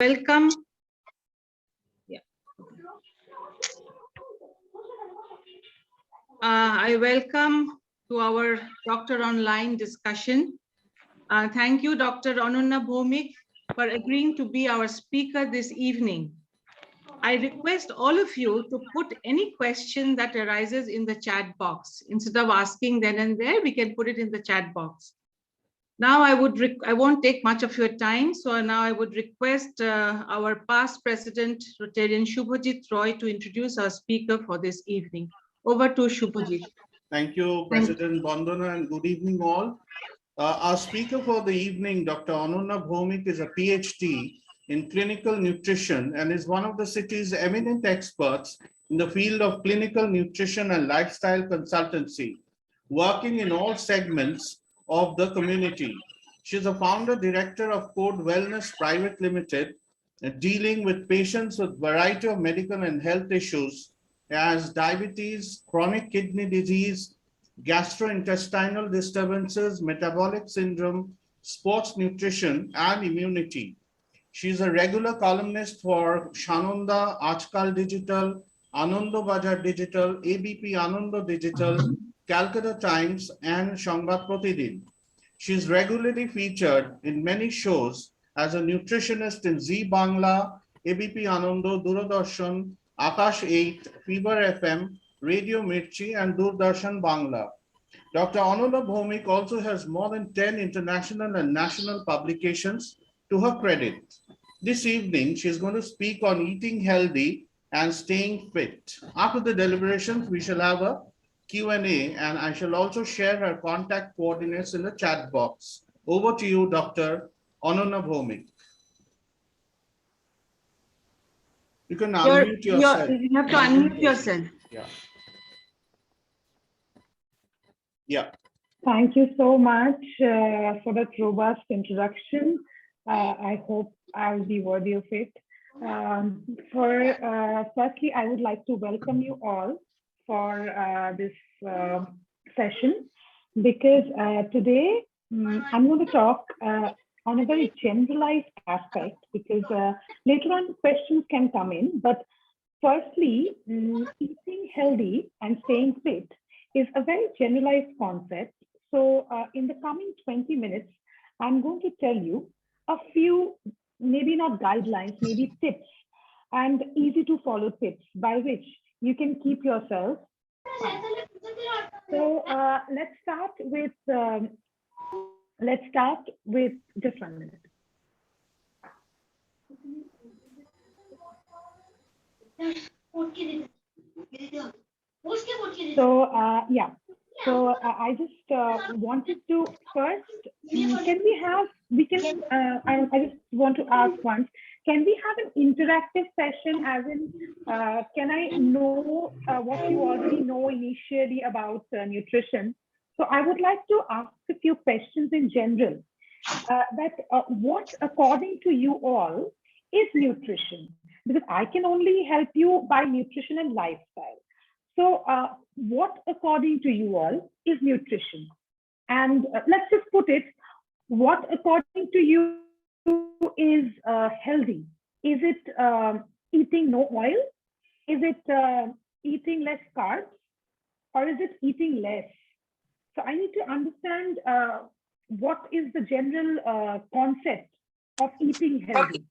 Welcome. Yeah. I welcome to our Doctor Online discussion. Thank you, Dr. Ananya Bhowmik, for agreeing to be our speaker this evening. I request all of you to put any question that arises in the chat box. Instead of asking then and there, we can put it in the chat box. Now I won't take much of your time. So now I would request our past president, Rotarian Shubhajit Roy, to introduce our speaker for this evening. Over to Shubhajit. Thank you, President Bandana, and good evening all. Our speaker for the evening, Dr. Ananya Bhowmik, is a PhD in clinical nutrition and is one of the city's eminent experts in the field of clinical nutrition and lifestyle consultancy, working in all segments of the community. She is a founder director of Code Wellness Private Limited, dealing with patients with variety of medical and health issues as diabetes, chronic kidney disease, gastrointestinal disturbances, metabolic syndrome, sports nutrition, and immunity. She is a regular columnist for Shananda, Ajkal Digital, Anando Bajar Digital, ABP Anando Digital, Calcutta Times, and Shangbad Pratidin. She is regularly featured in many shows as a nutritionist in Zee Bangla, ABP Anando, Doordarshan, Akash 8, Fever FM, Radio Mirchi, and Doordarshan Bangla. Dr. Ananya Bhowmik also has more than 10 international and national publications to her credit. This evening, she is going to speak on eating healthy and staying fit. After the deliberations, we shall have a Q&A, and I shall also share her contact coordinates in the chat box. Over to you, Dr. Ananya Bhowmik. You can unmute yourself. You have to unmute yourself. Yeah. Thank you so much for that robust introduction. I hope I'll be worthy of it. Firstly, I would like to welcome you all for this session, because today I'm going to talk on a very generalized aspect, because later on questions can come in. But firstly, eating healthy and staying fit is a very generalized concept. So in the coming 20 minutes, I'm going to tell you a few, maybe not guidelines, maybe tips, and easy to follow tips by which you can keep yourself fine. So let's start with just 1 minute. So I just wanted to first, I just want to ask once, can we have an interactive session, as in, can I know what you already know initially about nutrition? So I would like to ask a few questions in general, what according to you all is nutrition? Because I can only help you by nutrition and lifestyle. So what according to you all is nutrition? And let's just put it, what according to you is healthy? Is it eating no oil? Is it eating less carbs? Or is it eating less? So I need to understand what is the general concept of eating healthy?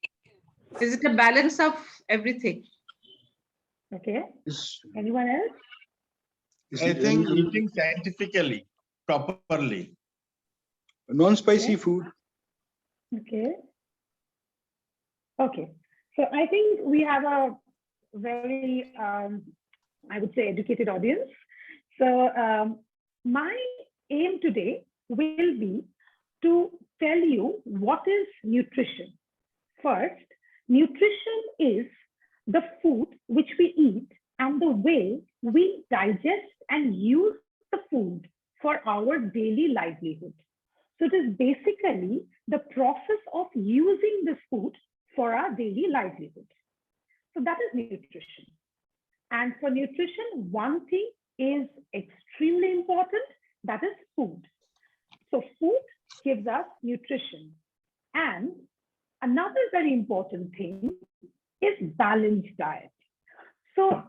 Is it a balance of everything? Okay. Anyone else? I think eating scientifically, properly. Non-spicy food. Okay. Okay. So I think we have a very, I would say, educated audience. So my aim today will be to tell you what is nutrition. First, nutrition is the food which we eat and the way we digest and use the food for our daily livelihood. So it is basically the process of using this food for our daily livelihood. So that is nutrition. And for nutrition, one thing is extremely important, that is food. So food gives us nutrition. And Another very important thing is balanced diet. So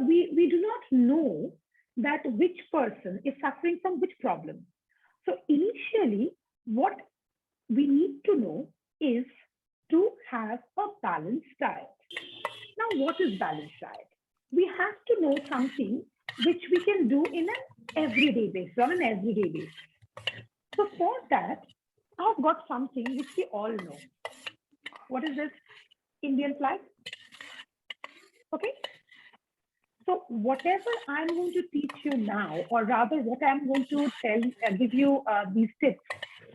we do not know that which person is suffering from which problem. So initially, what we need to know is to have a balanced diet. Now, what is balanced diet? We have to know something which we can do in an everyday basis, on an everyday basis. So for that, I've got something which we all know. What is this? Indian flag. Okay. So whatever I'm going to teach you now, or rather what I'm going to give you these tips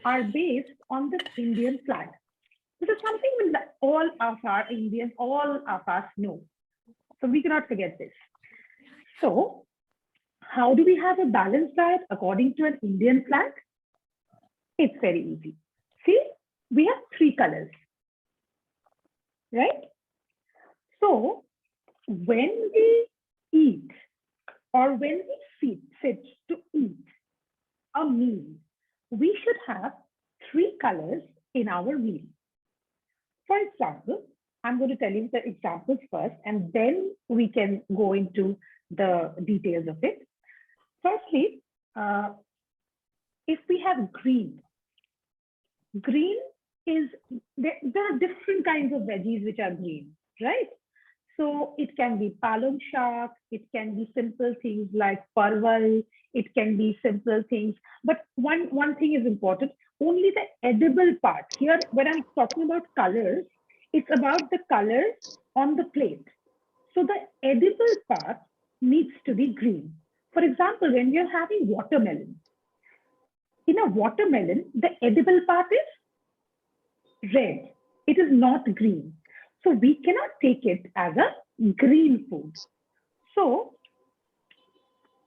are based on the Indian flag. This is something that all of our Indians, all of us know. So we cannot forget this. So how do we have a balanced diet according to an Indian flag? It's very easy. See, we have 3 colors, right? So when we eat or when we sit to eat a meal, we should have 3 colors in our meal. For example, I'm going to tell you the examples first, and then we can go into the details of it. Firstly, if we have green is, there are different kinds of veggies which are green, right? So it can be palong shak, it can be simple things like parval, it can be simple things. But one thing is important, only the edible part. Here, when I'm talking about colors, it's about the colors on the plate. So the edible part needs to be green. For example, when we are having watermelon, in a watermelon, the edible part is red. It is not green. So we cannot take it as a green food. So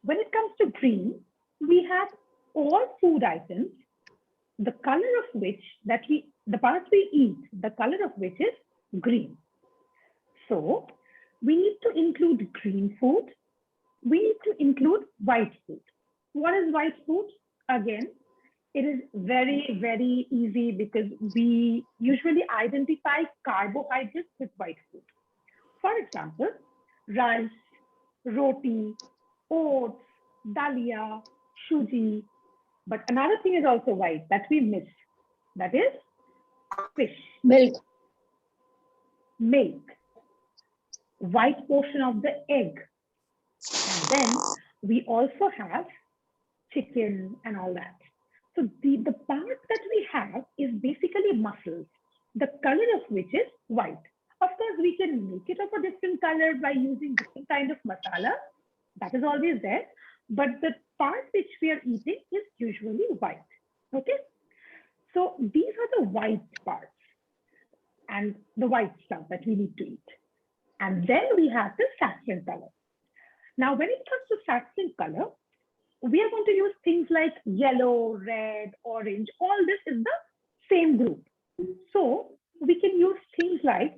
when it comes to green, we have all food items, the color of which the part we eat, the color of which is green. So we need to include green food. We need to include white food. What is white food? Again, it is very, very easy because we usually identify carbohydrates with white food. For example, rice, roti, oats, dalia, suji. But another thing is also white that we miss. That is fish. Milk. Milk. White portion of the egg. And then we also have chicken and all that. So the part that we have is basically muscles, the color of which is white. Of course, we can make it of a different color by using different kind of masala. That is always there. But the part which we are eating is usually white. Okay. So these are the white parts and the white stuff that we need to eat. And then we have the saffron color. Now, when it comes to saffron color, we are going to use things like yellow, red, orange. All this is the same group. So we can use things like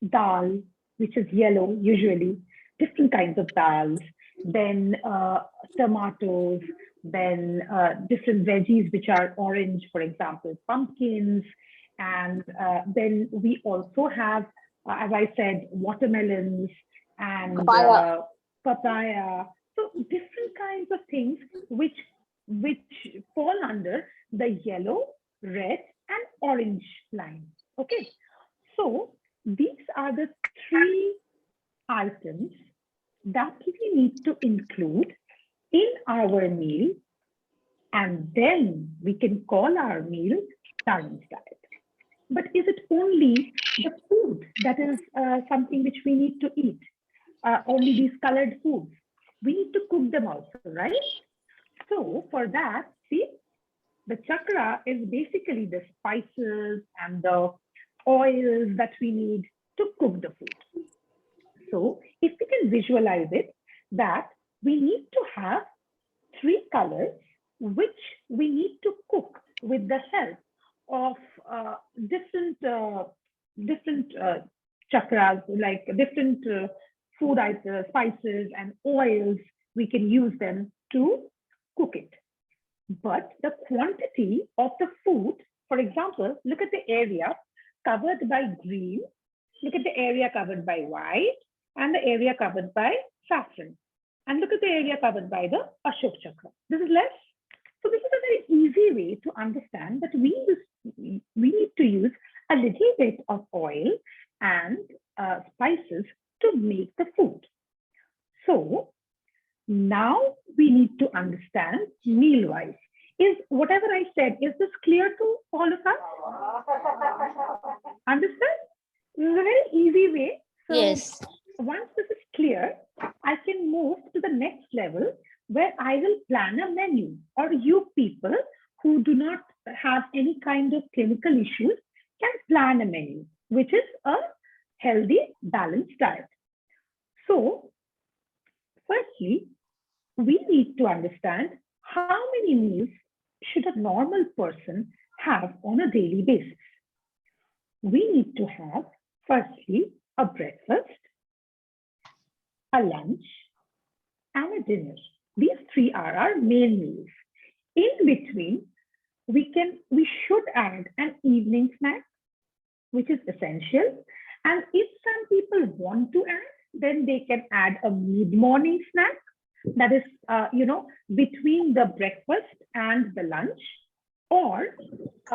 dal, which is yellow usually, different kinds of dals, then tomatoes, then different veggies which are orange, for example, pumpkins. And then we also have, as I said, watermelons and papaya. So different kinds of things which fall under the yellow, red, and orange line. Okay, so these are the 3 items that we need to include in our meal, and then we can call our meal balanced diet. But is it only the food that is something which we need to eat? Only these colored foods? We need to cook them also, right? So for that, see, the chakra is basically the spices and the oils that we need to cook the food. So if we can visualize it, that we need to have 3 colors which we need to cook with the help of different chakras, like different food items, spices and oils. We can use them to cook it. But the quantity of the food For example, look at the area covered by green, look at the area covered by white, and the area covered by saffron. And look at the area covered by the Ashok Chakra. This is less. So this is a very easy way to understand that we need to use a little bit of oil and spices to make the food. So now we need to understand meal-wise. Is whatever I said, is this clear to all of us? Understand? This is a very easy way. So Yes. once this is clear, I can move to the next level where I will plan a menu, or you people who do not have any kind of clinical issues can plan a menu, which is a healthy, balanced diet. So firstly, we need to understand how many meals should a normal person have on a daily basis. We need to have, firstly, a breakfast, a lunch, and a dinner. These three are our main meals. In between, we should add an evening snack, which is essential. And if some people want to add, then they can add a mid-morning snack, that is, between the breakfast and the lunch, or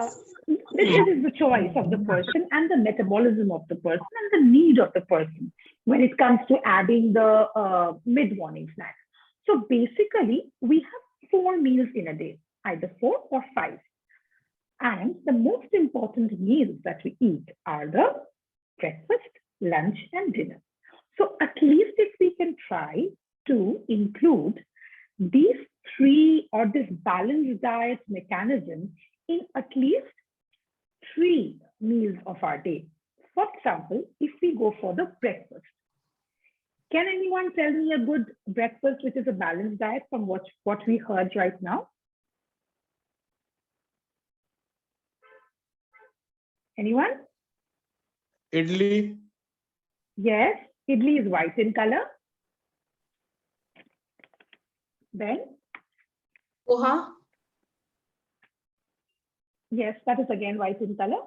this is the choice of the person and the metabolism of the person and the need of the person when it comes to adding the mid-morning snack. So basically, we have 4 meals in a day, either 4 or 5. And the most important meals that we eat are the breakfast, lunch, and dinner. So at least if we can try to include these 3 or this balanced diet mechanism in at least 3 meals of our day. For example, if we go for the breakfast, can anyone tell me a good breakfast which is a balanced diet from what we heard right now? Anyone? Idli. Yes, idli is white in color. Then? Poha. Yes, that is again white in color.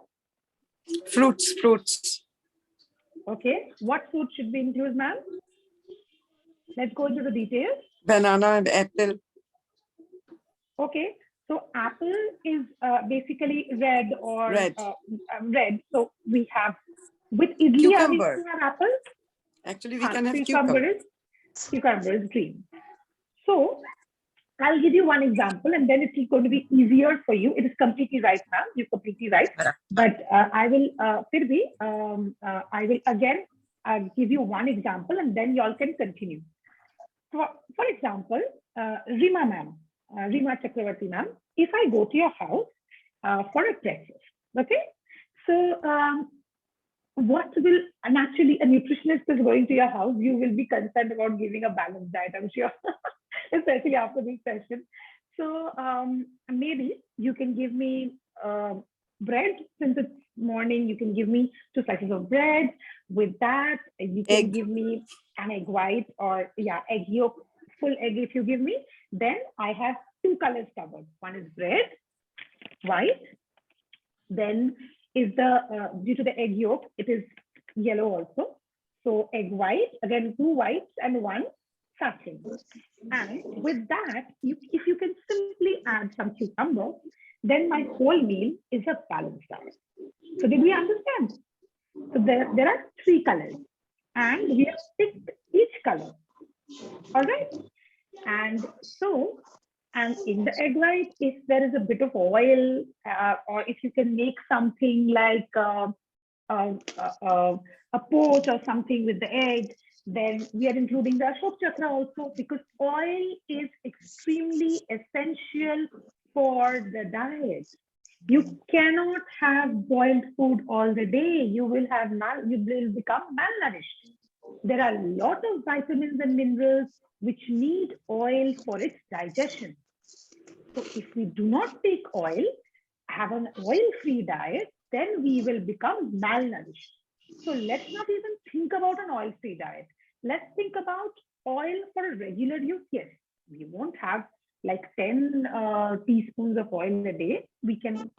Fruits. Okay, what fruit should we include, ma'am? Let's go into the details. Banana and apple. Okay, so apple is basically red or Red. red. So we have, with idli, Cucumber. are we have apple? Actually, we can have Cucumber cucumber. is green. So I'll give you one example, and then it's going to be easier for you. It is completely right, ma'am. You're completely right. But I will again give you one example, and then y'all can continue. For example, Rima ma'am, Rima Chakravarti ma'am, if I go to your house for a breakfast, okay? So what will, naturally, a nutritionist is going to your house, you will be concerned about giving a balanced diet, I'm sure, especially after this session. So maybe you can give me bread, since it's morning, you can give me 2 slices of bread. With that, you can give me an egg white, or egg yolk, full egg if you give me. Then I have 2 colors covered. One is bread, white. Then is the, due to the egg yolk, it is yellow also. So egg white, again 2 whites and 1 saffron. And with that, if you can simply add some cucumber, then my whole meal is a balanced diet. So did we understand? So there are 3 colors, and we have picked each color. All right. And so, and in the egg white, if there is a bit of oil, or if you can make something like a poach or something with the egg, then we are including the Ashok Chakra also, because oil is extremely essential for the diet. You cannot have boiled food all the day. You will become malnourished. There are a lot of vitamins and minerals which need oil for its digestion. So if we do not take oil, have an oil-free diet, then we will become malnourished. So let's not even think about an oil-free diet. Let's think about oil for a regular use. Yes, we won't have like 10 teaspoons of oil a day. We can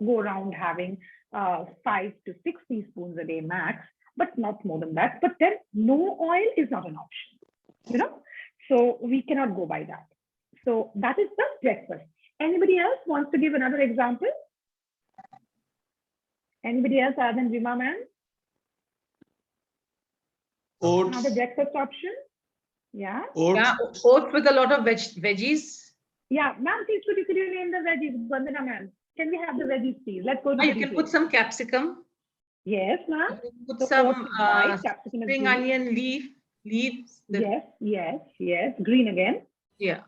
go around having 5 to 6 teaspoons a day max, but not more than that. But then no oil is not an option, so we cannot go by that. So that is the breakfast. Anybody else wants to give another example? Anybody else other than Rima ma'am? Oats. Another breakfast option? Yeah. Oats. Yeah, oats with a lot of veggies. Yeah, ma'am, please could you name the veggies? Vandana ma'am, can we have the veggies, please? Let's go to the You can put details. some capsicum. Yes, ma'am. You can put So some oats is white, capsicum is spring green. onion leaves. Yes. Green again. Yeah.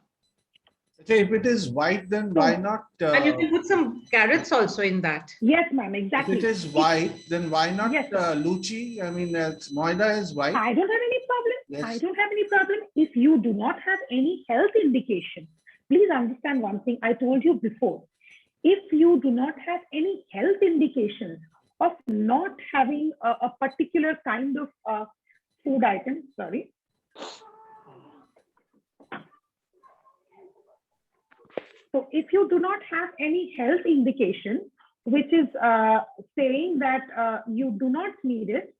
Okay, if it is white, then why not? And you can put some carrots also in that. Yes, ma'am, If exactly. it is white, then why not Yes. luchi? I mean, moida is white. I don't have any problem. Yes. I don't have any problem. If you do not have any health indication, please understand one thing I told you before. If you do not have any health indications of not having a particular kind of food item, sorry. So if you do not have any health indication, which is saying that you do not need it,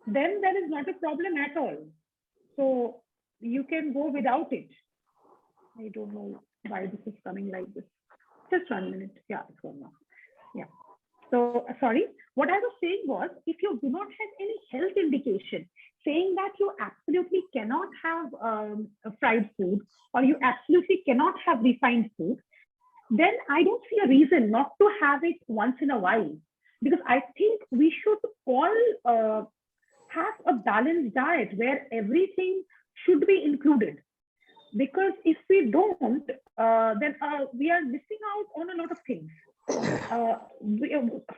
then there is not a problem at all. So you can go without it. I don't know why this is coming like this. Just 1 minute. Yeah, it's going on. Yeah. So sorry, what I was saying was, if you do not have any health indication saying that you absolutely cannot have fried food or you absolutely cannot have refined food, then I don't see a reason not to have it once in a while. Because I think we should all have a balanced diet where everything should be included. Because if we don't, then we are missing out on a lot of things.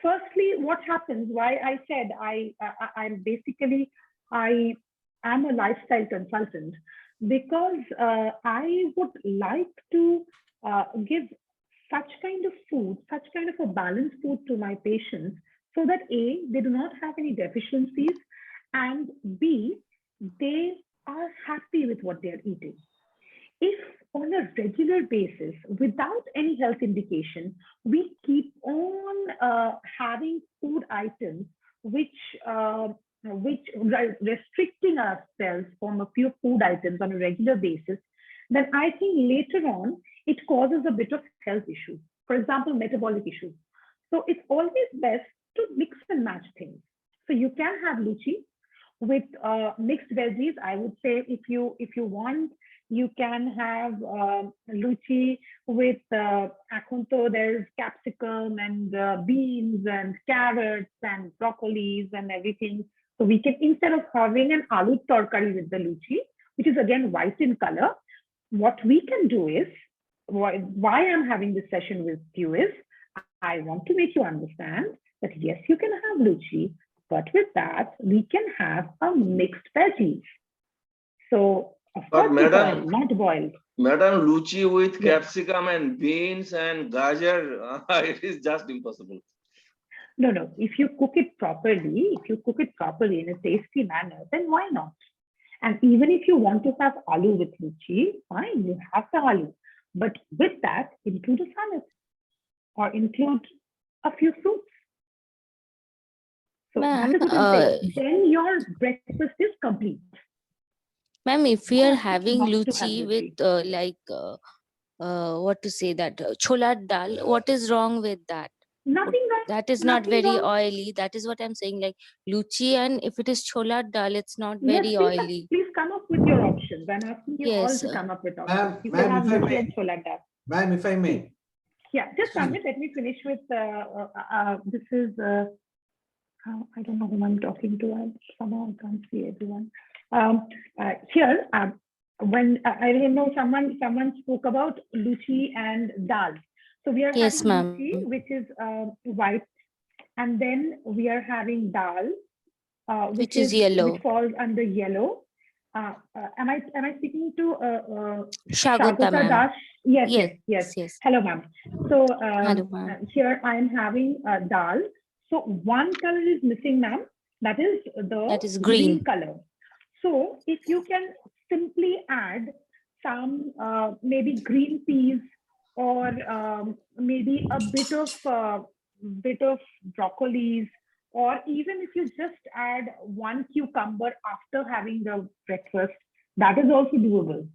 Firstly, what happens, why I said I am a lifestyle consultant, because I would like to give such kind of food, such kind of a balanced food to my patients, so that A, they do not have any deficiencies, and B, they are happy with what they are eating. If on a regular basis, without any health indication, we keep on having food items which restricting ourselves from a few food items on a regular basis, then I think later on it causes a bit of health issues. For example, metabolic issues. So it's always best to mix and match things. So you can have luchi with mixed veggies. I would say if you want, you can have luchi with akunto. There's capsicum and beans and carrots and broccolis and everything. So we can, instead of having an aloo torkari with the luchi, which is again white in color, what we can do is, why I'm having this session with you is, I want to make you understand that yes, you can have luchi, but with that, we can have a mixed veggies. So, of course, madam, not boiled. Madam, luchi with Yes. capsicum and beans and gajar, it is just impossible. No. If you cook it properly, in a tasty manner, then why not? And even if you want to have aloo with luchi, fine, you have the aloo. But with that, include a salad or include a few fruits. So that is what I'm saying. Then your breakfast is complete. Ma'am, if we are Not having to have luchi with what to say, that chola dal, what is wrong with that? Nothing wrong. That is not Nothing very wrong. oily. That is what I'm saying. Like luchi, and if it is chola dal, it's not Yes, very oily. please come up with your options. I'm asking you all Yes. to come up with options. You Ma'am, can have if I luchi may. and chola dal. Ma'am, if I may. Yeah, just a minute. Let me finish with this is I don't know whom I'm talking to. Somehow I can't see everyone. Here, when I remember someone spoke about luchi and dal. So we are Yes, having ma'am. luchi, which is white, and then we are having dal, Which is yellow. which falls under yellow. Am I speaking to Shagota, ma'am. Dash? Yes. Hello, ma'am. So Hello, ma'am. here I am having dal. So one color is missing, ma'am. That is green color. So if you can simply add some maybe green peas or maybe a bit of broccolis, or even if you just add one cucumber after having the breakfast, that is also doable.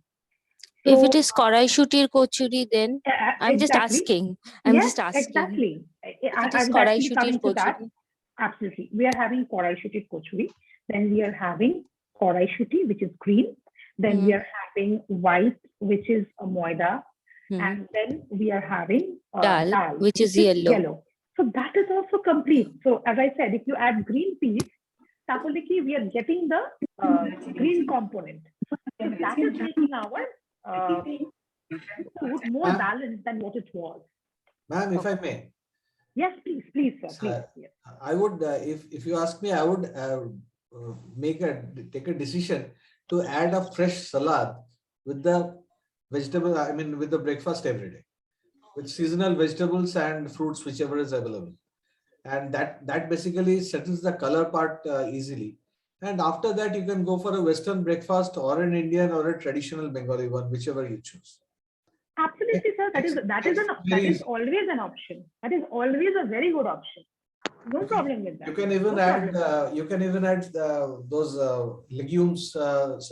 If So, it is Korai kochuri, then I'm just exactly. asking. I'm Yes, just asking. exactly. If it I is was Korai actually coming to that. kochuri. Absolutely. We are having korai kochuri. Then we are having korai shuti, which is green. Then we are having white, which is a moida. And then we are having Dal, which is yellow. So that is also complete. So as I said, if you add green peas, tapaliki, we are getting the green component. So that is making our food more balanced than what it was. Ma'am, if I may. Yes, please, sir. Please. Yes. I would, if you ask me, I would take a decision to add a fresh salad with the vegetable. I mean, with the breakfast every day, with seasonal vegetables and fruits, whichever is available, and that basically settles the color part easily. And after that, you can go for a Western breakfast or an Indian or a traditional Bengali one, whichever you choose. Absolutely, sir. That is always an option. That is always a very good option. No problem with that. You can even add those legumes,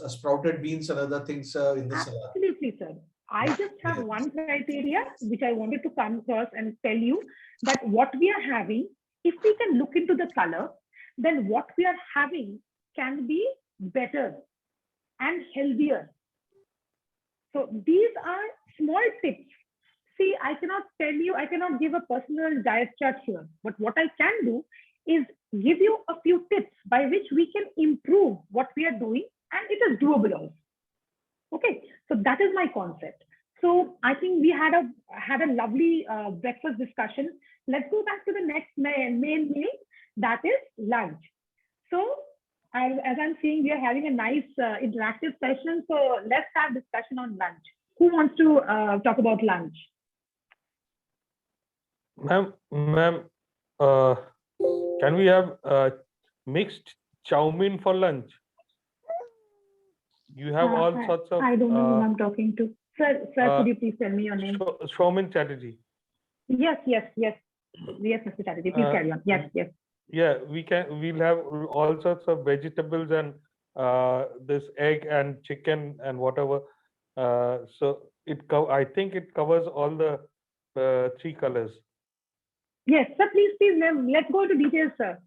sprouted beans and other things in the salad. Absolutely, sir. I just have one criteria which I wanted to come across and tell you, that what we are having, if we can look into the color, then what we are having can be better and healthier. So these are small tips. See, I cannot tell you, I cannot give a personal diet chart here, but what I can do is give you a few tips by which we can improve what we are doing, and it is doable also. Okay, so that is my concept. So I think we had a lovely breakfast discussion. Let's go back to the next main meal, that is lunch. So as I'm seeing, we are having a nice interactive session. So let's have discussion on lunch. Who wants to talk about lunch? Ma'am, can we have mixed chow mein for lunch? You have all sorts of. I don't know who I'm talking to. Sir, could you please tell me your name? Showman Chatterjee. Yes, Mr. Chatterjee. Please carry on. Yes. Yeah, we'll have all sorts of vegetables and this egg and chicken and whatever. So I think it covers all the three colors. Yes, sir, please, let's go into details, sir.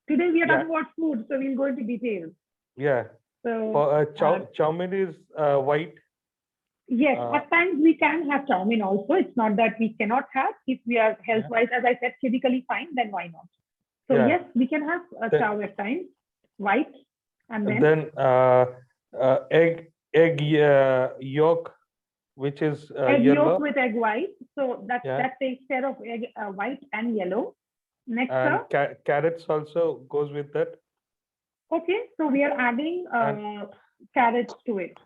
Today we are talking about food, so we'll go into details. Yeah. So chow mein is white. Yes, at times we can have chow mein also. It's not that we cannot have. If we are health-wise, as I said, physically fine, then why not? So yes, we can have a chow at times, white, and then egg yolk, which is egg yellow. yolk with egg white. So that takes care of egg white and yellow. Next, and carrots also goes with that. Okay, so we are adding carrots to it.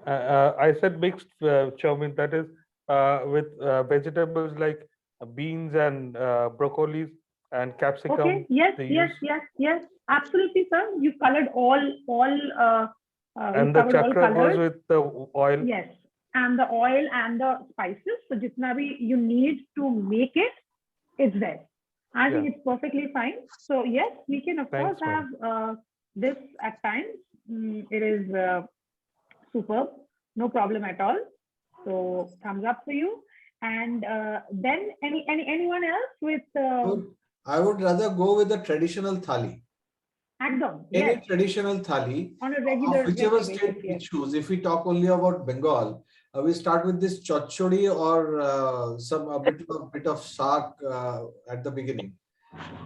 I said mixed chow mein, that is with vegetables like beans and broccolis and capsicum. Okay, yes, absolutely, sir. You colored all and the chakra goes with the oil. Yes, and the oil and the spices. So jitna bhi you need to make it, it's there. I think it's perfectly fine. So yes, we can of course have this at times. It is superb, no problem at all. So thumbs up for you. And then anyone else with? I would rather go with the traditional thali. Any traditional thali on a regular, whichever state we choose. If we talk only about Bengal, we start with this chachori or a bit of saag at the beginning,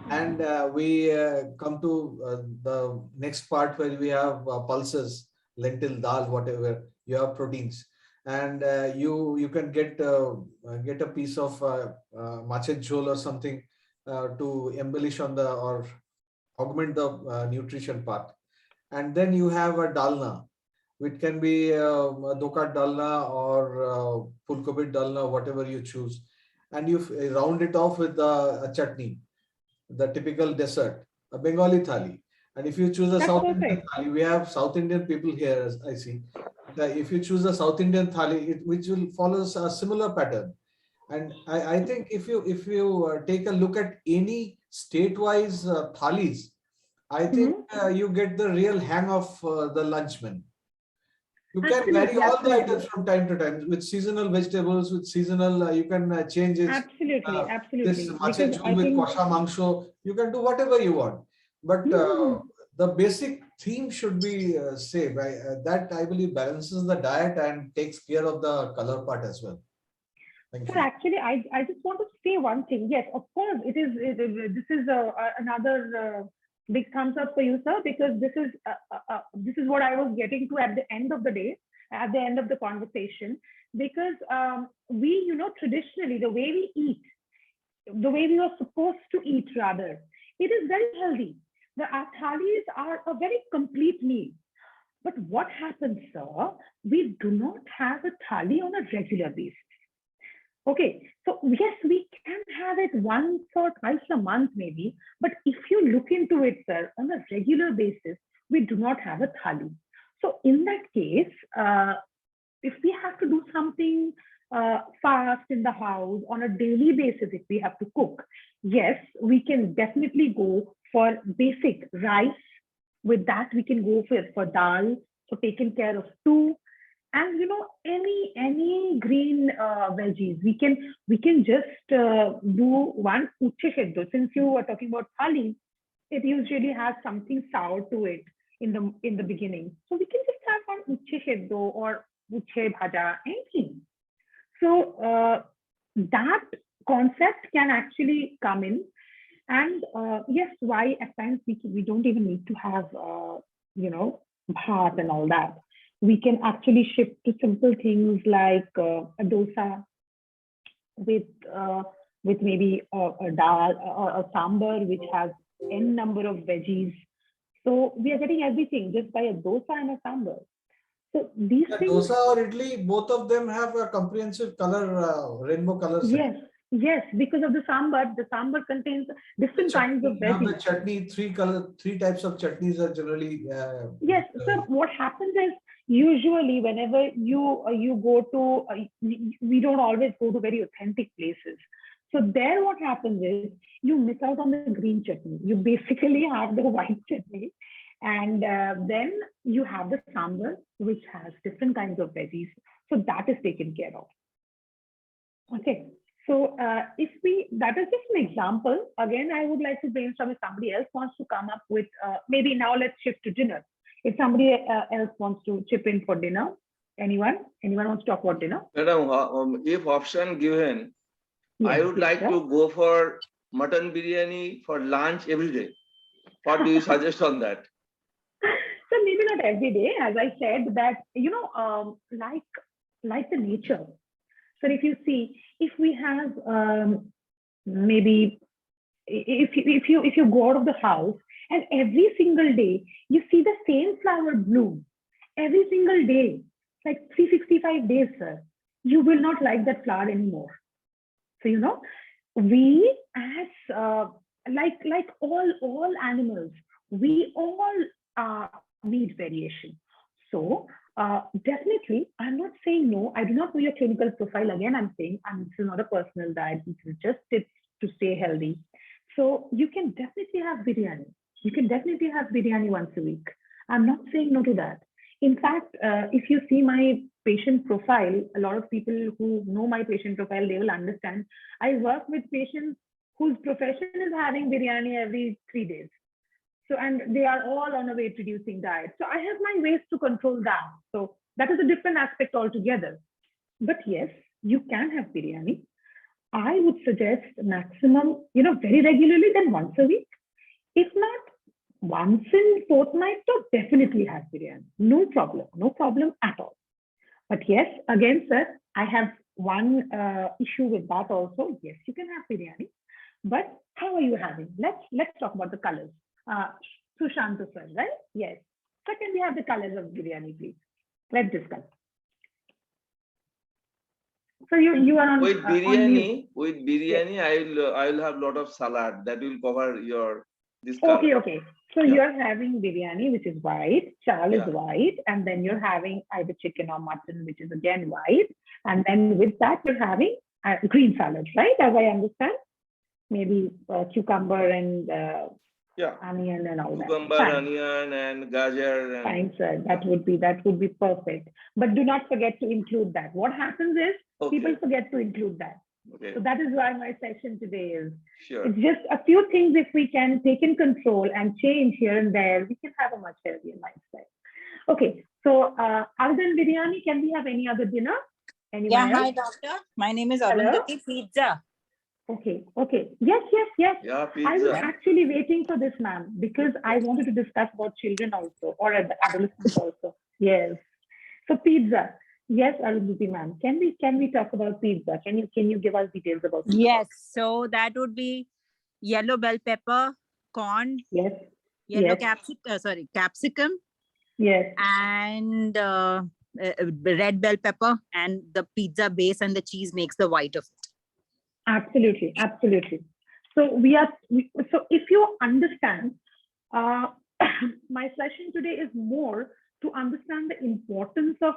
and we come to the next part where we have pulses, lentil, dal, whatever. You have proteins, and you can get a piece of machet jhol or something to embellish on or augment the nutrition part. And then you have a dalna, which can be dokat dalna or fulkobit dalna, whatever you choose. And you round it off with a chutney, the typical dessert, a Bengali thali. And if you choose a South Indian thali, we have South Indian people here, as I see. If you choose a South Indian thali, which will follow a similar pattern. And I think if you take a look at any state-wise thalis, I think you get the real hang of the lunchman. You can vary all the items from time to time with seasonal vegetables, with seasonal, you can change it. Absolutely, This absolutely. mache Because jhol I with think kosha mangsho, you can do whatever you want. But the basic theme should be same. That I believe balances the diet and takes care of the color part as well. Thank so you. actually, I just want to say one thing. Yes, of course, this is another big thumbs up for you, sir, because this is what I was getting to at the end of the day, at the end of the conversation. Because we, traditionally, the way we eat, the way we are supposed to eat, rather, it is very healthy. The thalis are a very complete meal. But what happens, sir? We do not have a thali on a regular basis. Okay, so yes, we can have it once or twice a month maybe, but if you look into it, sir, on a regular basis, we do not have a thali. So in that case, if we have to do something fast in the house on a daily basis, if we have to cook, yes, we can definitely go for basic rice. With that, we can go for dal, so taking care of stew. And any green veggies, we can just do one uche sheddo. Since you were talking about thali, it usually has something sour to it in the beginning. So we can just have one uche sheddo or uche bhaja, anything. So that concept can actually come in. And yes, why at times we don't even need to have bhat and all that. We can actually shift to simple things like a dosa with maybe a dal or a sambar which has n number of veggies. So we are getting everything just by a dosa and a sambar. So these things. Dosa or idli, both of them have a comprehensive color, rainbow color set. Yes. Yes, because of the sambar contains different kinds of veggies. The chutney, three types of chutneys are generally. Yes. So what happens is usually whenever you go to, we don't always go to very authentic places. So there, what happens is you miss out on the green chutney. You basically have the white chutney, and then you have the sambar, which has different kinds of veggies. So that is taken care of. Okay. So that is just an example. Again, I would like to brainstorm if somebody else wants to come up with, maybe now let's shift to dinner. If somebody else wants to chip in for dinner, anyone wants to talk about dinner? Madam, if option given, yes, I would like to go for mutton biryani for lunch every day. What do you suggest on that? So maybe not every day, as I said, that, like the nature. So if you see, if we have maybe if you go out of the house and every single day you see the same flower bloom every single day, like 365 days, sir, you will not like that flower anymore. So we as like all animals, we all need variation. So definitely, I'm not saying no. I do not know your clinical profile. Again, I'm saying this is not a personal diet. This is just tips to stay healthy. So you can definitely have biryani. You can definitely have biryani once a week. I'm not saying no to that. In fact, if you see my patient profile, a lot of people who know my patient profile, they will understand. I work with patients whose profession is having biryani every 3 days. So, and they are all on a weight reducing diet. So I have my ways to control that. So that is a different aspect altogether. But yes, you can have biryani. I would suggest maximum, very regularly, then once a week. If not, once in fortnight, so definitely have biryani. No problem at all. But yes, again, sir, I have one issue with that also. Yes, you can have biryani. But how are you having? Let's talk about the colors. Sushanta sir, right? Yes. So can we have the colors of biryani, please? Let's discuss. So you are on with biryani. Yes. I will have a lot of salad that will cover your this color. Okay. So you're having biryani, which is white, chal is white, and then you're having either chicken or mutton, which is again white, and then with that you're having green salad, right? As I understand, maybe cucumber and Yeah. onion and all Cucumber, that. Fine. onion, and gajar. And Fine, sir. That would be perfect. But do not forget to include that. What happens is people forget to include that. Okay. So that is why my session today is. Sure. It's just a few things if we can take in control and change here and there, we can have a much healthier lifestyle. Okay, so other than biryani, can we have any other dinner? Anyone else? Hi doctor. My name is Hello? Arundhati. Pizza. Okay. Yes. Yeah, I was pizza. actually waiting for this, ma'am, because I wanted to discuss about children also, or adolescents also. Yes. So pizza. Yes, Arundhati, ma'am. Can we talk about pizza? Can you give us details about pizza? Yes. So that would be yellow bell pepper, corn. Yes. Yellow Yes. capsicum. Yes. And red bell pepper, and the pizza base and the cheese makes the white of it. Absolutely. So so if you understand, my session today is more to understand the importance of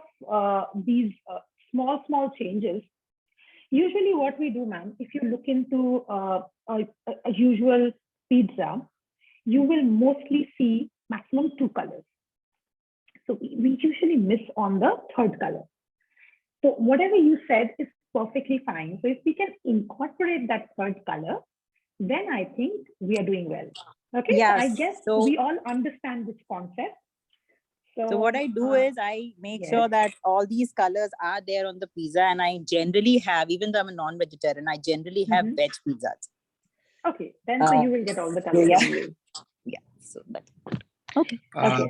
these small changes. Usually what we do, ma'am, if you look into a usual pizza, you will mostly see maximum 2 colors. So we usually miss on the 3rd color. So whatever you said is perfectly fine. So if we can incorporate that 3rd color, then I think we are doing well. Okay, Yes. I guess we all understand this concept. So what I do is I make sure that all these colors are there on the pizza, and I generally have, even though I'm a non-vegetarian, I generally have veg pizzas. Okay, then so you will get all the colors. Yeah. So that. Okay.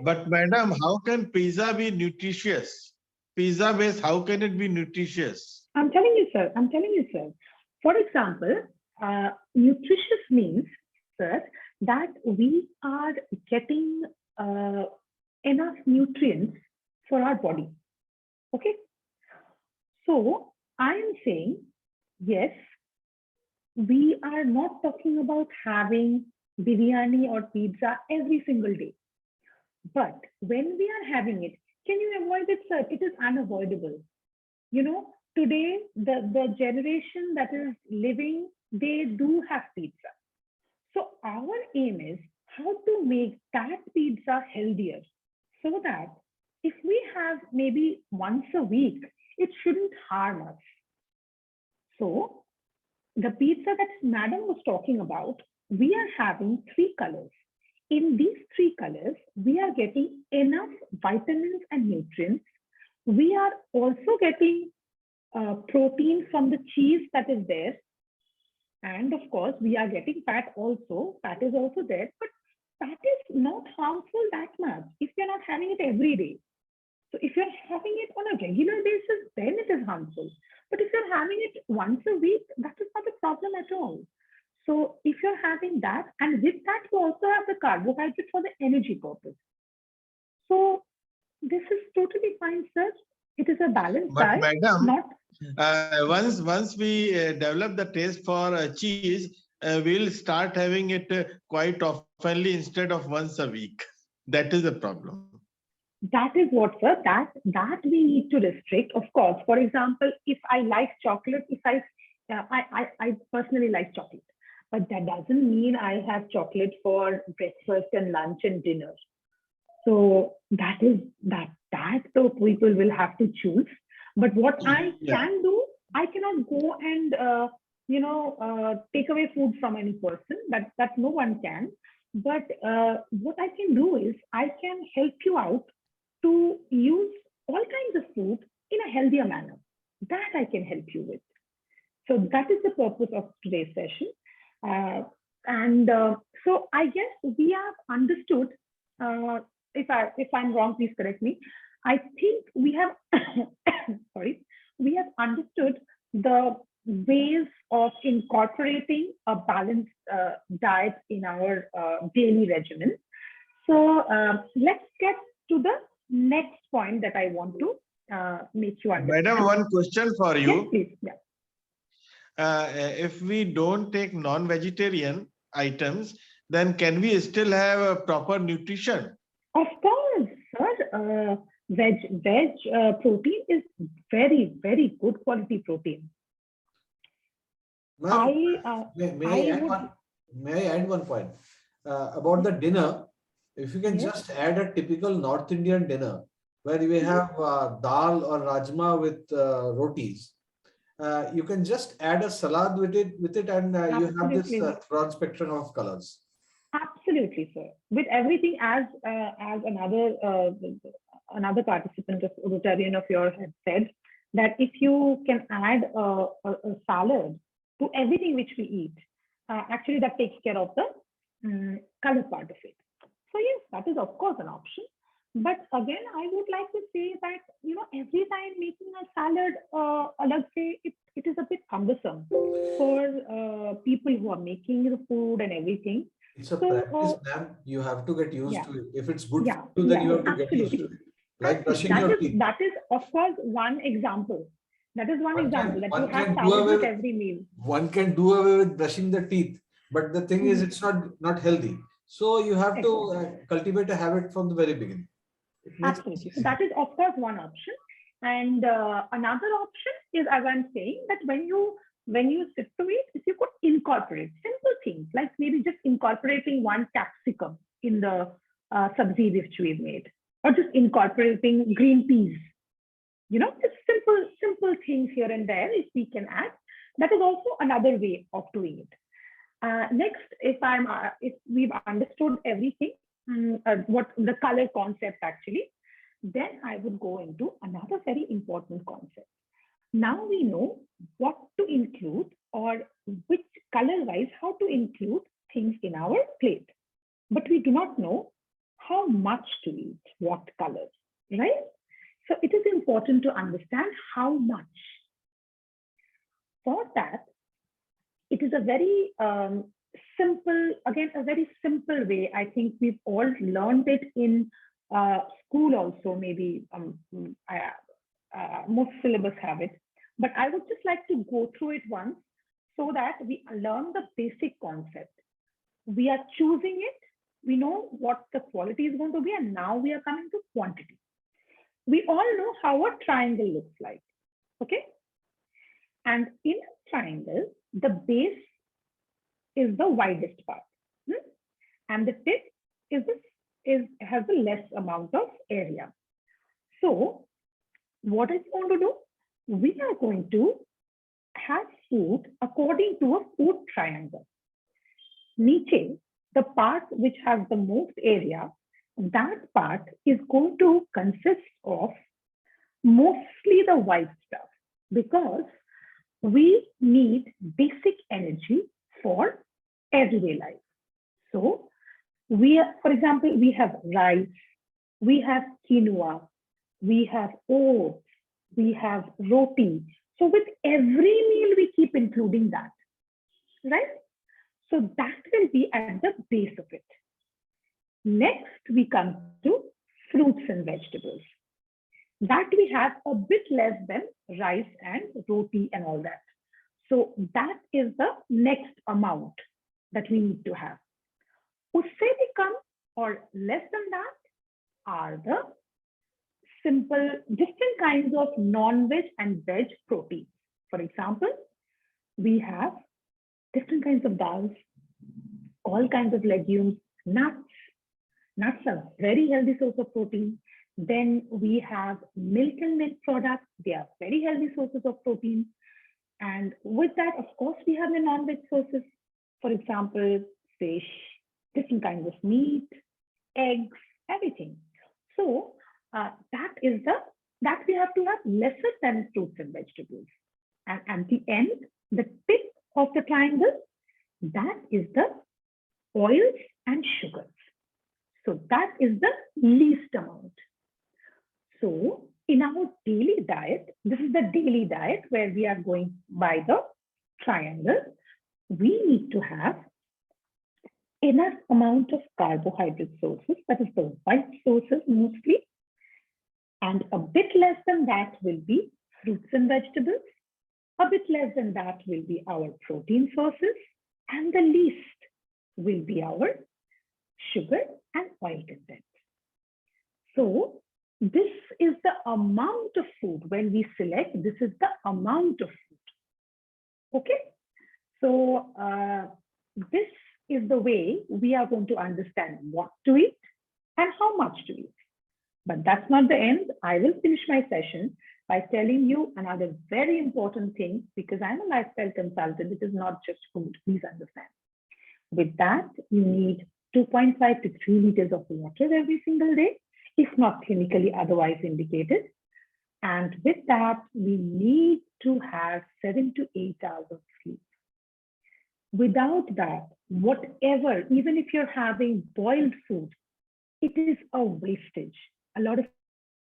But madam, how can pizza be nutritious? Pizza base, how can it be nutritious? I'm telling you, sir. For example, nutritious means, sir, that we are getting enough nutrients for our body. Okay. So I am saying, yes, we are not talking about having biryani or pizza every single day. But when we are having it, can you avoid it, sir? It is unavoidable. You know, today, the generation that is living, they do have pizza. So our aim is how to make that pizza healthier, so that if we have maybe once a week, it shouldn't harm us. So the pizza that Madam was talking about, we are having 3 colors. In these 3 colors, we are getting enough vitamins and nutrients. We are also getting protein from the cheese that is there. And of course, we are getting fat also. Fat is also there, but that is not harmful that much if you're not having it every day. So if you're having it on a regular basis, then it is harmful. But if you're having it once a week, that is not a problem at all. So if you're having that, and with that, you also have the carbohydrate for the energy purpose. So this is totally fine, sir. It is a balanced diet. But madam, once we develop the taste for cheese, we'll start having it quite oftenly instead of once a week. That is the problem. That is what, sir, that we need to restrict. Of course, for example, if I like chocolate, I personally like chocolate, but that doesn't mean I have chocolate for breakfast and lunch and dinner. So that the people will have to choose. But what I can do, I cannot go and take away food from any person. That no one can. But what I can do is I can help you out to use all kinds of food in a healthier manner. That I can help you with. So that is the purpose of today's session. So I guess we have understood, if I'm wrong, please correct me. I think we have, we have understood the ways of incorporating a balanced diet in our daily regimen. So let's get to the next point that I want to make you understand. Madam, one question for you. Yes, please. Yeah. If we don't take non-vegetarian items, then can we still have a proper nutrition? Of course, sir. Veg protein is very, very good quality protein. May I add one point about the dinner? If you can just add a typical North Indian dinner where we have dal or rajma with rotis, you can just add a salad with it, and you have this broad spectrum of colors. Absolutely, sir. With everything, as another participant of Rotarian of yours had said, that if you can add a salad to everything which we eat, actually that takes care of the color part of it. So yes, that is of course an option. But again, I would like to say that, you know, every time making a salad, let's say it is a bit cumbersome for people who are making the food and everything. It's a practice, ma'am. You have to get used to it. If it's good for you, then you have to get used to it. Like brushing your teeth. That is, of course, one example. That is one example that you have salad with every meal. One can do away with brushing the teeth, but the thing is, it's not healthy. So you have to cultivate a habit from the very beginning. Absolutely. So that is, of course, one option. And another option is, as I'm saying, that when you sit to it, if you could incorporate simple things, like maybe just incorporating one capsicum in the sabzi which we've made, or just incorporating green peas, you know, just simple things here and there, if we can add, that is also another way of doing it. Next, if we've understood everything, what the color concept actually, then I would go into another very important concept. Now we know what to include, or which color-wise, how to include things in our plate. But we do not know how much to eat, what colors, right? So it is important to understand how much. For that, it is a very simple, again, a very simple way. I think we've all learned it in school also, maybe most syllabus have it. But I would just like to go through it once so that we learn the basic concept. We are choosing it. We know what the quality is going to be, and now we are coming to quantity. We all know how a triangle looks like, okay? And in a triangle, the base is the widest part, and the tip has the less amount of area. So what is going to do? We are going to have food according to a food triangle. Niche, the part which has the most area, that part is going to consist of mostly the white stuff, because we need basic energy for everyday life. So for example, we have rice, we have quinoa, we have oats, we have roti. So with every meal, we keep including that, right? So that will be at the base of it. Next, we come to fruits and vegetables. That we have a bit less than rice and roti and all that. So that is the next amount that we need to have. Usse bhi kam or less than that are the simple, different kinds of non-veg and veg proteins. For example, we have different kinds of dals, all kinds of legumes, nuts. Nuts are very healthy source of protein. Then we have milk and milk products. They are very healthy sources of protein. And with that, of course, we have the non-veg sources. For example, fish, different kinds of meat, eggs, everything. So that we have to have lesser than fruits and vegetables. And at the end, the tip of the triangle, that is the oils and sugars. So that is the least amount. So in our daily diet, this is the daily diet where we are going by the triangle. We need to have enough amount of carbohydrate sources, that is the white sources mostly, and a bit less than that will be fruits and vegetables. A bit less than that will be our protein sources, and the least will be our sugar and oil content. So this is the amount of food. When we select, this is the amount of food. Okay. So this is the way we are going to understand what to eat and how much to eat. But that's not the end. I will finish my session by telling you another very important thing, because I'm a lifestyle consultant. It is not just food, please understand. With that, you need 2.5 to 3 liters of water every single day, if not clinically otherwise indicated. And with that, we need to have 7 to 8 hours of sleep. Without that, whatever, even if you're having boiled food, it is a wastage. A lot of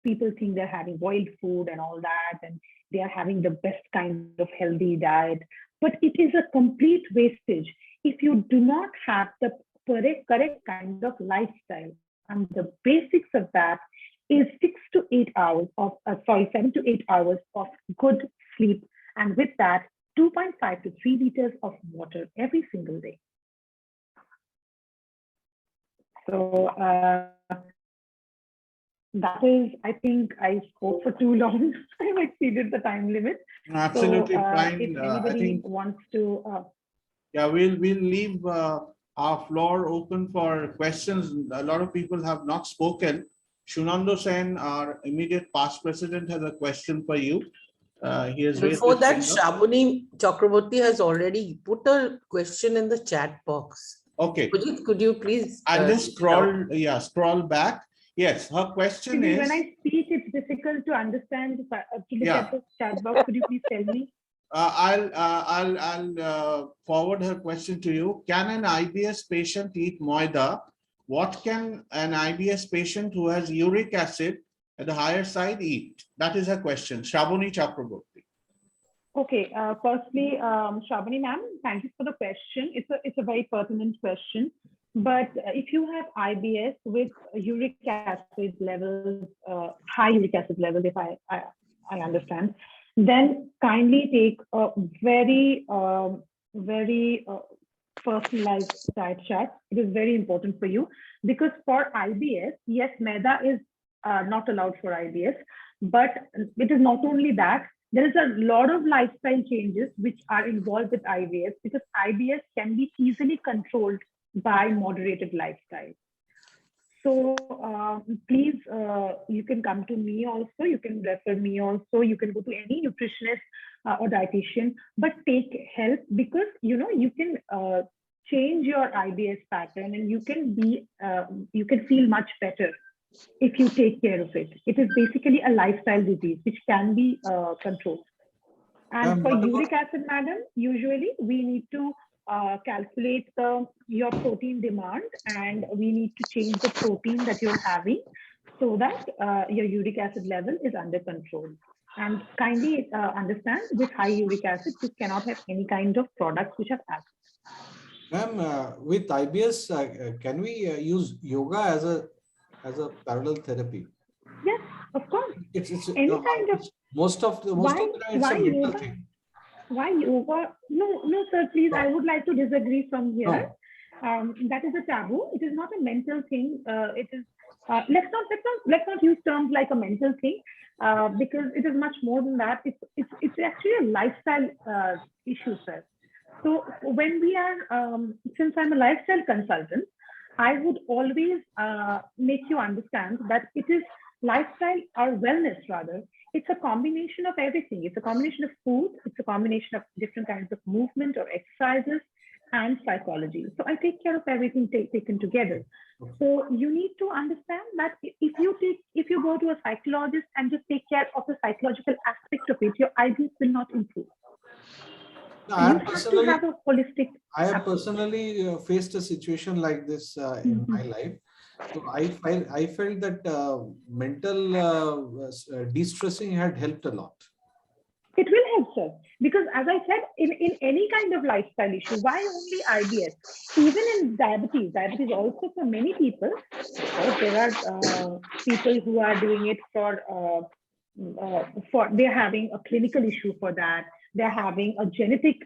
people think they're having boiled food and all that, and they are having the best kind of healthy diet, but it is a complete wastage if you do not have the correct kind of lifestyle. And the basics of that is 6 to 8 hours of, 7 to 8 hours of good sleep. And with that, 2.5 to 3 liters of water every single day. So that is, I think I spoke for too long. I've exceeded the time limit. Absolutely so, fine. If I anybody think, wants to. Yeah, we'll leave our floor open for questions. A lot of people have not spoken. Shunando Sen, our immediate past president, has a question for you. He has raised Before his that, finger. Shabuni Chakraborty has already put a question in the chat box. Okay. Could you please? I'll just scroll back. Yes, her question is. When I speak, it's difficult to understand. To look at the chat box, could you please tell me? I'll forward her question to you. Can an IBS patient eat moida? What can an IBS patient who has uric acid at the higher side eat? That is her question. Shabuni Chakraborty. Okay. Firstly, Shabani ma'am, thank you for the question. It's a very pertinent question. But if you have IBS with uric acid levels, high uric acid levels, if I understand, then kindly take a very personalized diet chart. It is very important for you, because for IBS, yes, maida is not allowed for IBS, but it is not only that. There is a lot of lifestyle changes which are involved with IBS, because IBS can be easily controlled by moderated lifestyle. So please, you can come to me also, you can refer me also, you can go to any nutritionist or dietitian, but take help, because you can change your IBS pattern, and you can feel much better if you take care of it. It is basically a lifestyle disease which can be controlled. And for uric acid, madam, usually we need to calculate your protein demand, and we need to change the protein that you're having so that your uric acid level is under control. And kindly understand, with high uric acid, you cannot have any kind of products which have acid. Ma'am, with IBS, can we use yoga as a parallel therapy? Yes, of course. It's any kind of most of the time it's a mental thing. Why yoga? No, sir, please. I would like to disagree from here. No. That is a taboo. It is not a mental thing. It is. Let's not use terms like a mental thing, because it is much more than that. It's actually a lifestyle issue, sir. So when we are, since I'm a lifestyle consultant, I would always make you understand that it is lifestyle or wellness rather. It's a combination of everything. It's a combination of food. It's a combination of different kinds of movement or exercises and psychology. So I take care of everything taken together. So you need to understand that if you go to a psychologist and just take care of the psychological aspect of it, your IBS will not improve. No, I have personally faced a situation like this in my life. So I felt that mental de-stressing had helped a lot. It will help, sir, because as I said, in any kind of lifestyle issue, why only IBS? Even in diabetes also for many people, there are people who are doing it for they're having a clinical issue for that. They're having a genetic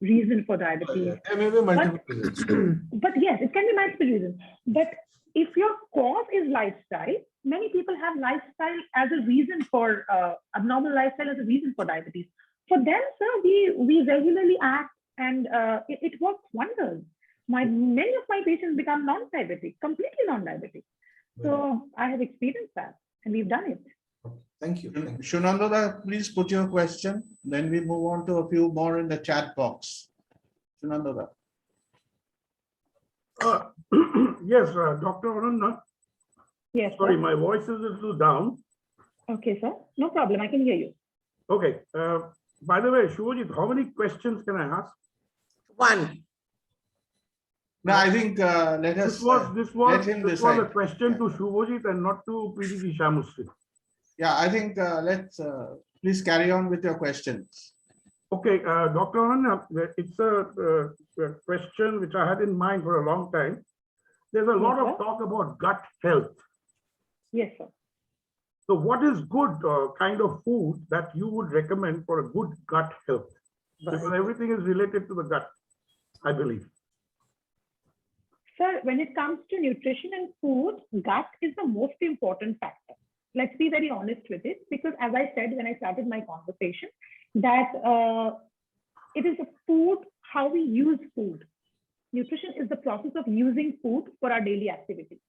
reason for diabetes. There may be multiple reasons. But yes, it can be multiple reasons. But if your cause is lifestyle, many people have lifestyle as a reason for abnormal lifestyle as a reason for diabetes. For them, sir, we regularly act and it works wonders. Many of my patients become non-diabetic, completely non-diabetic. So I have experienced that, and we've done it. Thank you. Shunandada, please put your question. Then we move on to a few more in the chat box. Shunandada. Yes, Dr. Ananya. Yes. Sorry, Sir. my voice is a little down. Okay, sir. No problem. I can hear you. Okay. By the way, Shubhajit, how many questions can I ask? One. No, I think let us This was him a decide. question to Shubhajit and not to PDG Shamusri. Yeah, I think let's please carry on with your questions. Okay, Dr. Ananya, it's a question which I had in mind for a long time. There's a lot of talk about gut health. Yes, sir. So what is good kind of food that you would recommend for a good gut health? Because everything is related to the gut, I believe. Sir, when it comes to nutrition and food, gut is the most important factor. Let's be very honest with it, because as I said when I started my conversation, that it is a food, how we use food. Nutrition is the process of using food for our daily activity.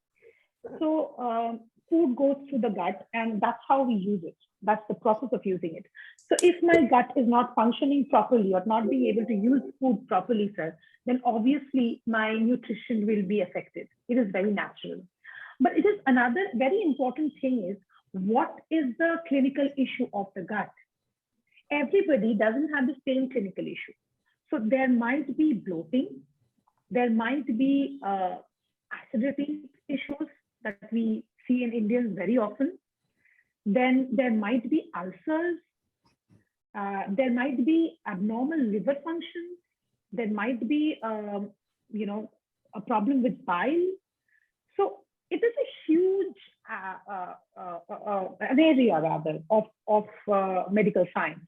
So food goes through the gut, and that's how we use it. That's the process of using it. So if my gut is not functioning properly or not being able to use food properly, sir, then obviously my nutrition will be affected. It is very natural. But it is another very important thing is, what is the clinical issue of the gut? Everybody doesn't have the same clinical issue. So there might be bloating, there might be acidity issues that we see in Indians very often. Then there might be ulcers. There might be abnormal liver function. There might be, a problem with bile. So it is a huge an area rather of medical science.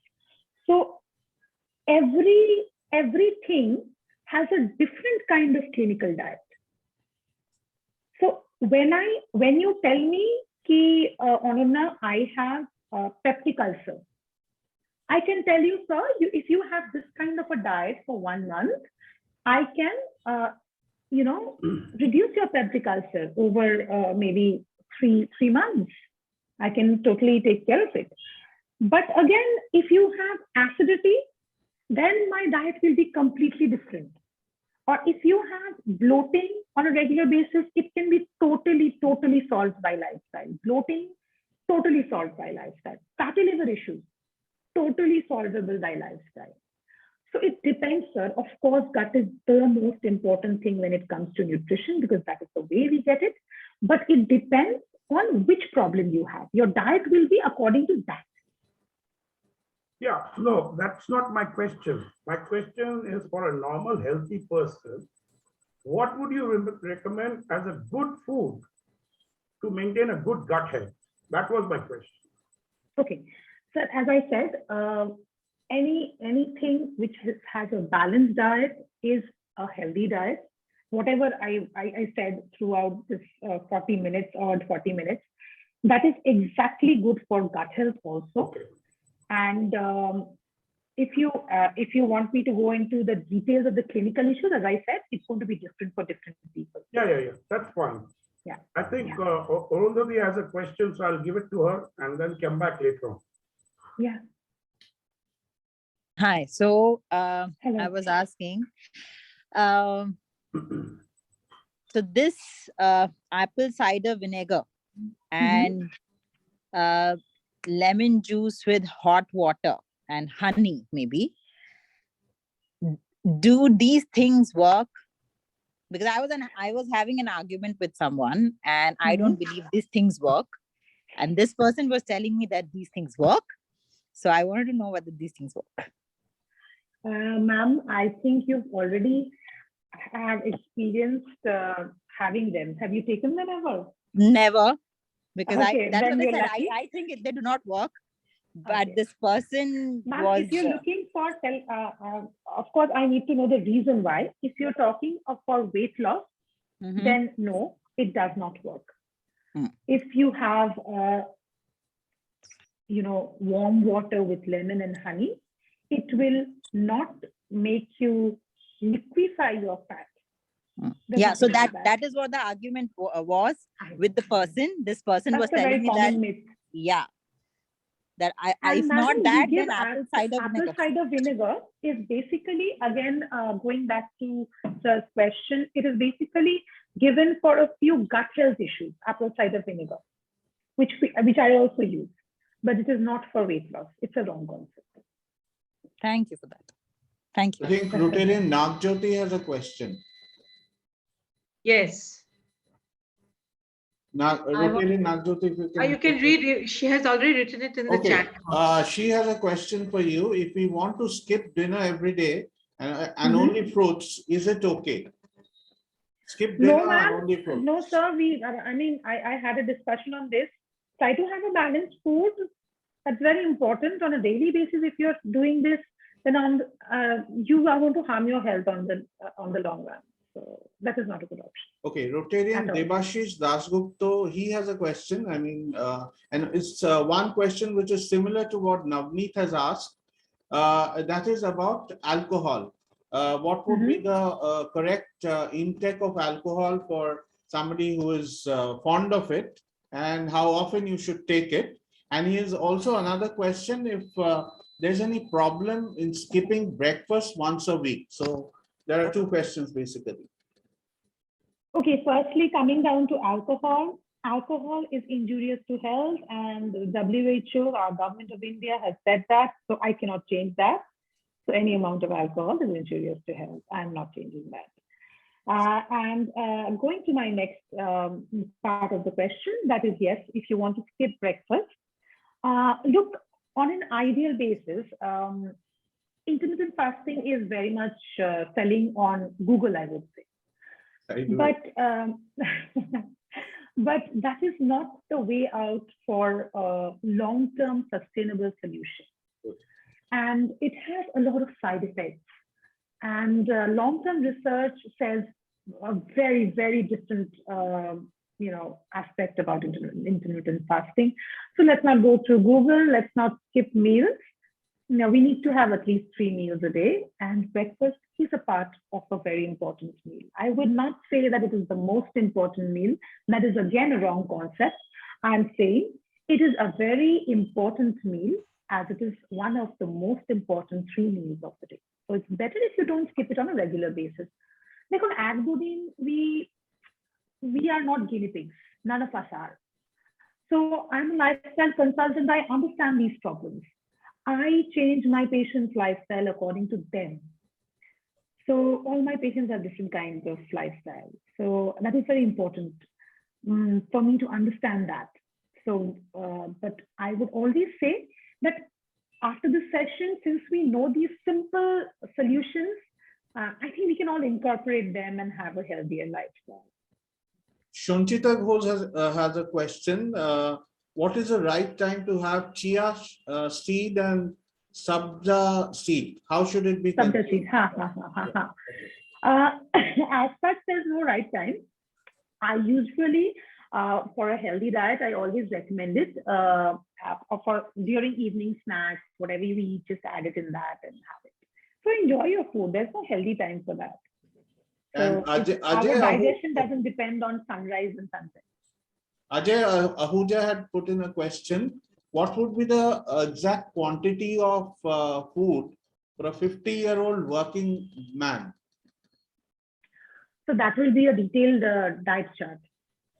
So everything has a different kind of clinical diet. So when you tell me ki Ananya, I have peptic ulcer, I can tell you, sir, if you have this kind of a diet for 1 month, I can reduce your peptic ulcer over maybe three months. I can totally take care of it. But again, if you have acidity, then my diet will be completely different. Or if you have bloating on a regular basis, it can be totally solved by lifestyle. Bloating, totally solved by lifestyle. Fatty liver issues, totally solvable by lifestyle. So it depends, sir. Of course, gut is the most important thing when it comes to nutrition, because that is the way we get it. But it depends on which problem you have. Your diet will be according to that. Yeah, no, that's not my question. My question is for a normal, healthy person. What would you recommend as a good food to maintain a good gut health? That was my question. Okay, so as I said, anything which has a balanced diet is a healthy diet. Whatever I said throughout this 40 minutes, that is exactly good for gut health also. Okay. And if you want me to go into the details of the clinical issues, as I said, it's going to be different for different people. Yeah, that's fine. Yeah. I think Arundhati has a question, so I'll give it to her and then come back later on. Yeah. Hi. So Hello. I was asking, so this apple cider vinegar and lemon juice with hot water and honey, maybe, do these things work? Because I was having an argument with someone, and I don't believe these things work. And this person was telling me that these things work. So I wanted to know whether these things work. Ma'am, I think you've already have experienced having them. Have you taken them ever? Never. Because Okay, that's then what I you're said. lucky. I think they do not work. But Okay. this person Ma'am, if you're looking for, of course, I need to know the reason why. If you're talking for weight loss, then no, it does not work. If you have, warm water with lemon and honey, it will not make you liquefy your fat. Yeah, so that is what the argument was with the person. This person was telling me that, myth. Yeah, that And if madam, not we that, give then apple cider vinegar. Apple cider vinegar is basically, again, going back to the question, it is basically given for a few gut health issues, apple cider vinegar, which I also use, but it is not for weight loss. It's a wrong concept. Thank you for that. Thank you. I think Rotarian Nagjyoti has a question. Yes. Rotarian Nagjyoti, if you can. You can read it. She has already written it in the chat. She has a question for you. If we want to skip dinner every day and only fruits, is it okay? Skip dinner and only fruits. No, sir. I had a discussion on this. Try to have a balanced food. That's very important on a daily basis. If you're doing this, then you are going to harm your health on the long run. So that is not a good option. Okay, Rotarian Debashish Dasgupta, he has a question. And it's one question which is similar to what Navneet has asked. That is about alcohol. What would be the correct intake of alcohol for somebody who is fond of it, and how often you should take it? And he has also another question, if there's any problem in skipping breakfast once a week. So there are two questions basically. Okay, firstly, coming down to alcohol. Alcohol is injurious to health, and the WHO, our government of India, has said that, so I cannot change that. So any amount of alcohol is injurious to health. I'm not changing that. And going to my next part of the question, that is, yes, if you want to skip breakfast, look, on an ideal basis, intermittent fasting is very much selling on Google, I would say. But but that is not the way out for a long-term sustainable solution. And it has a lot of side effects. And long-term research says a very, very different aspect about intermittent fasting. So let's not go through Google. Let's not skip meals. Now, we need to have at least 3 meals a day, and breakfast is a part of a very important meal. I would not say that it is the most important meal. That is, again, a wrong concept. I'm saying it is a very important meal, as it is one of the most important 3 meals of the day. So it's better if you don't skip it on a regular basis. Like on Agbudin, we are not guinea pigs. None of us are. So I'm a lifestyle consultant. I understand these problems. I change my patient's lifestyle according to them. So all my patients have different kinds of lifestyle. So that is very important for me to understand that. So, but I would always say that after this session, since we know these simple solutions, I think we can all incorporate them and have a healthier lifestyle. Shunchita Ghosh has a question. What is the right time to have chia seed and sabja seed? How should it be? Sabja seed. As such, there's no right time. I usually, for a healthy diet, I always recommend it for during evening snacks, whatever you eat, just add it in that and have it. So enjoy your food. There's no healthy time for that. So our digestion doesn't depend on sunrise and sunset. Ajay Ahuja had put in a question. What would be the exact quantity of food for a 50-year-old working man? So that will be a detailed diet chart.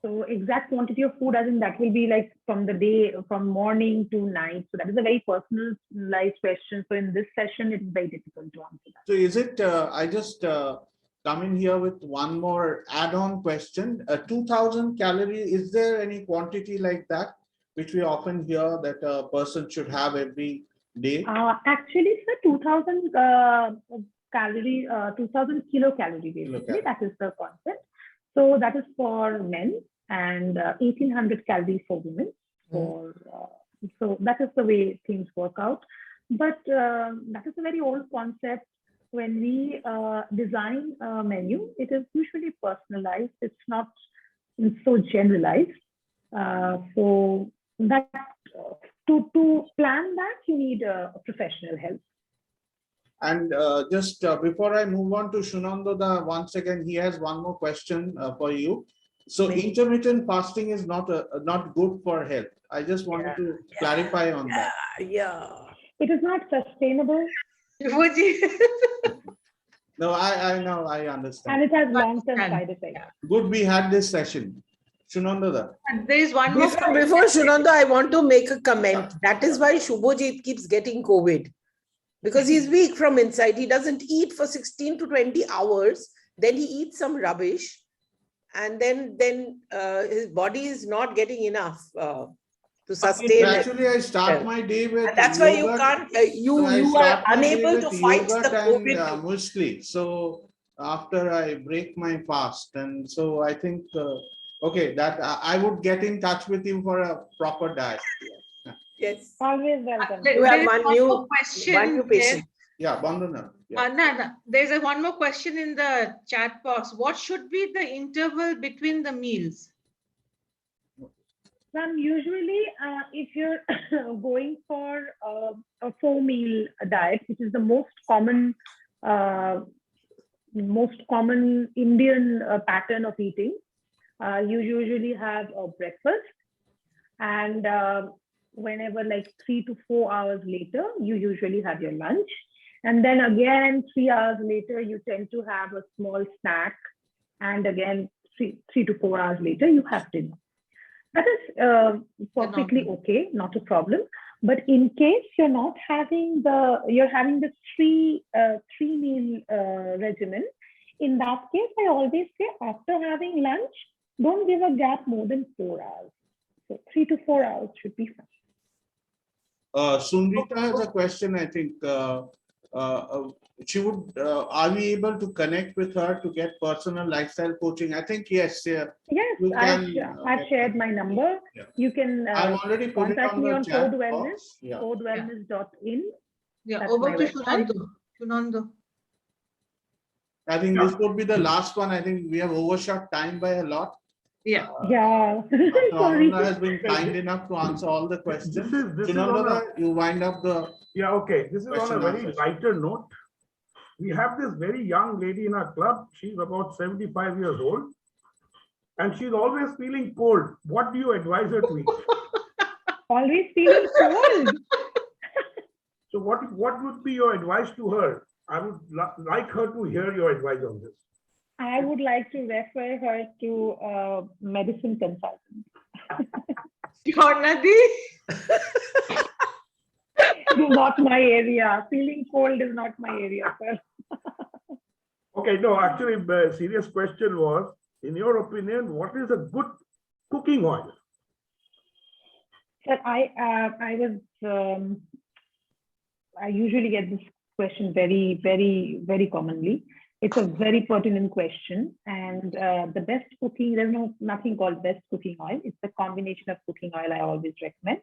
So exact quantity of food, I think that will be like from the day, from morning to night. So that is a very personalized question. So in this session, it's very difficult to answer that. So is it, I just come in here with one more add-on question. 2000 calories, is there any quantity like that, which we often hear that a person should have every day? Actually, sir, 2000 calorie, 2000 kilocalorie basically, that is the concept. So that is for men and 1800 calories for women. So that is the way things work out. But that is a very old concept. When we design a menu, it is usually personalized. It's not so generalized. So that to plan that, you need a professional help. And just before I move on to Shunandoda, once again, he has one more question for you. So intermittent fasting is not good for health. I just wanted to clarify on that. Yeah. It is not sustainable. No, I know, I understand. And it has long-term side effects. Good, we had this session. Shunandoda. There is one more. Before Shunanda, I want to make a comment. That is why Shubhojit keeps getting COVID. Because he's weak from inside. He doesn't eat for 16 to 20 hours. Then he eats some rubbish. And then his body is not getting enough to sustain. Actually, I start my day with and that's why you yogurt. can't, So you are unable to fight the COVID. And muesli. So after I break my fast. And so I think, okay, that I would get in touch with you for a proper diet. Yes. Always welcome. You have There is one more question. new there. patient. Yeah, Bandana. Yeah. There's one more question in the chat box. What should be the interval between the meals? Usually, if you're going for a 4-meal diet, which is the most common Indian pattern of eating, you usually have a breakfast, and whenever like 3 to 4 hours later, you usually have your lunch. And then again, 3 hours later, you tend to have a small snack. And again, 3 to 4 hours later, you have dinner. That is perfectly okay, not a problem. But in case you're not having you're having the three-meal regimen, in that case, I always say after having lunch, don't give a gap more than 4 hours. So 3 to 4 hours should be fine. Sundita has a question, I think. She would, are we able to connect with her to get personal lifestyle coaching? I think yes. Yes, I've shared my number. Yeah. You can contact me on Code Wellness, codewellness.in. Yeah, over to Shunando. I think this would be the last one. I think we have overshot time by a lot. Yeah. Ananya has been kind enough to answer all the questions. You wind up the. Yeah, okay. This is on a very lighter note. We have this very young lady in our club. She's about 75 years old. And she's always feeling cold. What do you advise her to eat? Always feeling cold? So what would be your advice to her? I would like her to hear your advice on this. I would like to refer her to a medicine consultant. Not my area. Feeling cold is not my area, sir. Okay, no, actually, the serious question was, in your opinion, what is a good cooking oil? Sir, I usually get this question very, very, very commonly. It's a very pertinent question, and the best cooking, there's nothing called best cooking oil. It's a combination of cooking oil I always recommend.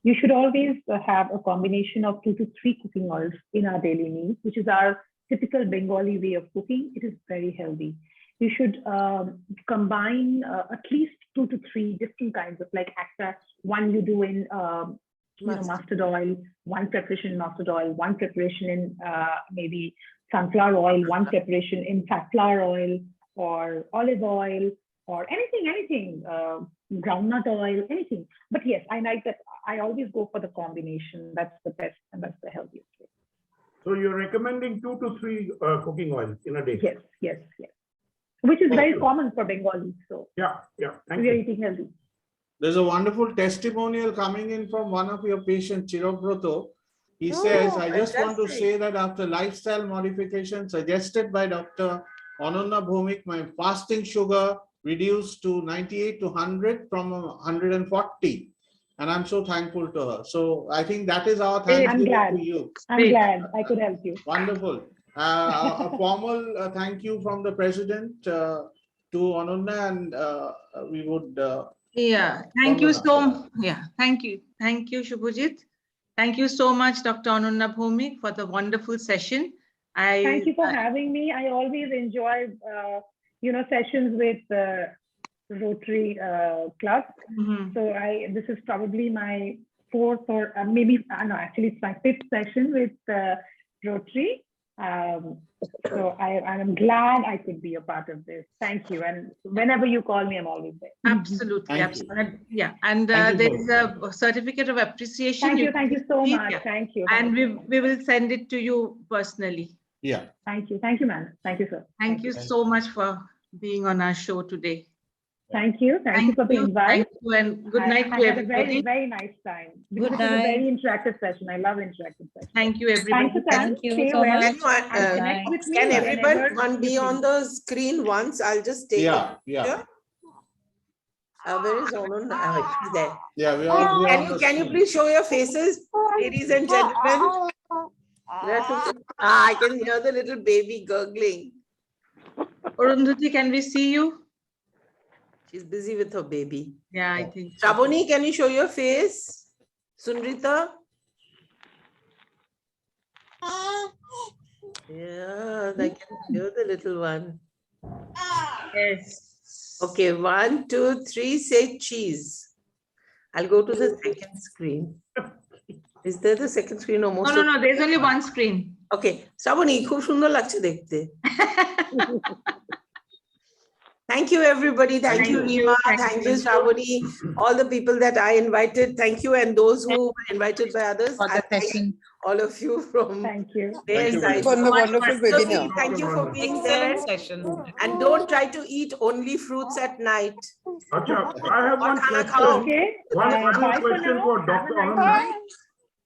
You should always have a combination of 2 to 3 cooking oils in our daily meals, which is our typical Bengali way of cooking. It is very healthy. You should combine at least 2 to 3 different kinds of like extracts. One you do in mustard oil, one preparation in mustard oil, one preparation in maybe sunflower oil, one preparation in safflower oil or olive oil or anything, groundnut oil, anything. But yes, I like that. I always go for the combination. That's the best and that's the healthiest way. So you're recommending 2 to 3 cooking oils in a day? Yes. Which is very common for Bengalis. So yeah. We are eating healthy. There's a wonderful testimonial coming in from one of your patients, Chirobroto. He says, I just want to say that after lifestyle modification suggested by Dr. Ananya Bhowmik, my fasting sugar reduced to 98 to 100 from 140. And I'm so thankful to her. So I think that is our thank you to you. I'm glad I could help you. Wonderful. A formal thank you from the president to Ananya, and we would. Thank you so. Thank you, Shubhojit. Thank you so much, Dr. Ananya Bhowmik, for the wonderful session. Thank you for having me. I always enjoy, sessions with Rotary Club. So this is probably my 4th or maybe, no, actually it's my 5th session with Rotary. So I'm glad I could be a part of this. Thank you. And whenever you call me, I'm always there. Absolutely. Thank you. Absolutely. Yeah. And Thank you there is a certificate of appreciation. Thank you. Thank you so receive, much. yeah. Thank you. And we will send it to you personally. Yeah. Thank you. Thank you, ma'am. Thank you, sir. Thank you so much for being on our show today. Thank you. Thank you for the invite. Thank you, and good night I to had a everybody. very nice time. Good This is a night. very interactive session. I love interactive sessions. Thank you, everybody. Thanks, Atan. Thank you Stay so well. much. And connect with me Can whenever everyone be you on feel. the screen once? I'll just take Yeah, a yeah. picture. Where is Ananya? He's there. Yeah, we are on the Can you screen. please show your faces, ladies and gentlemen? I can hear the little baby gurgling. Arundhati, can we see you? She's busy with her baby. Yeah, I think. so. Shaboni, can you show your face? Sunrita? Yeah, I can hear the little one. Yes. Okay, 1, 2, 3, say cheese. I'll go to the second screen. Is there the second screen or most? No, there's only one screen. Okay, Shaboni, খুব সুন্দর লাগছে দেখতে. Thank you, everybody. Thank you, Rima. Thank you, Shaboni. All the people that I invited. Thank you. And those who were invited by others. For the I thank session. all of you from Thank you. their Thank you very side. For the So much wonderful fun. webinar. Thank you for being there. And don't try to eat only fruits at night. Acha, I have one khana question. khao. Okay. One final Bye for question now. for Have a Dr. nice Ananya. night.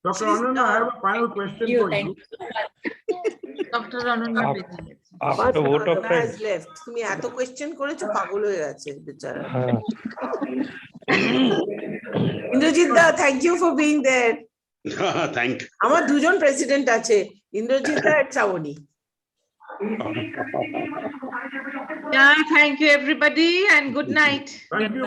Dr. Ananya, I have a final question for you. Dr. Ananya. After But vote of Ananya thanks. has left. তুমি এত question করেছো পাগল হয়ে গেছে বেচারা। ইন্দ্রজিৎ দা, thank you for being there. Thank. আমার দুজন president আছে, ইন্দ্রজিৎ দা আর Shrabani. Yeah, thank you, everybody, and good night. Thank you.